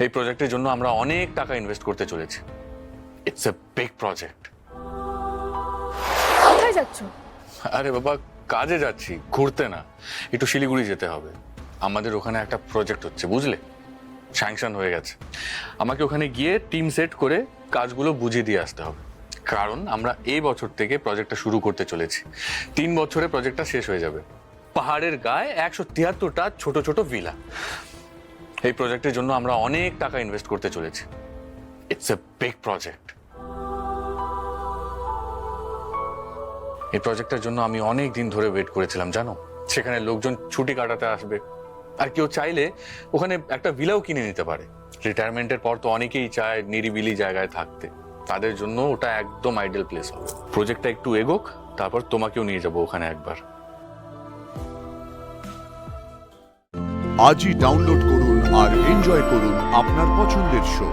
এই প্রজেক্টের জন্য আমরা অনেক টাকা ইনভেস্ট করতে চলেছি। It's a big project. কোথায় যাচ্ছ? আরে বাবা, কাজে যাচ্ছি, ঘুরতে না। একটু শিলিগুড়ি যেতে হবে। আমাদের ওখানে একটা প্রজেক্ট হচ্ছে, বুঝলে? স্যাংশন হয়ে গেছে। আমাকে ওখানে গিয়ে টিম সেট করে কাজগুলো বুঝিয়ে দিয়ে আসতে হবে। কারণ আমরা এই বছর থেকে প্রজেক্টটা শুরু করতে চলেছি। 3 বছরে প্রজেক্টটা শেষ হয়ে যাবে। পাহাড়ের গায়ে 173টা ছোট ছোট ভিলা। এই প্রজেক্টের জন্য আমরা অনেক টাকা ইনভেস্ট করতে চলেছি। It's a big project. এই প্রজেক্টের জন্য আমি অনেক দিন ধরে ওয়েট করেছিলাম, জানো? সেখানে লোকজন ছুটি কাটাতে আসবে, আর কেউ চাইলে ওখানে একটা ভিলাও কিনে নিতে পারে। রিটায়ারমেন্টের পর তো অনেকেই চায় নিরিবিলি জায়গায় থাকতে। তাদের জন্য ওটা একদম আইডিয়াল প্লেস হবে। প্রজেক্টটা একটু এগোক, তারপর তোমাকেও নিয়ে যাবো ওখানে একবার। আজই ডাউনলোড করুন আর এনজয় করুন আপনার পছন্দের শো।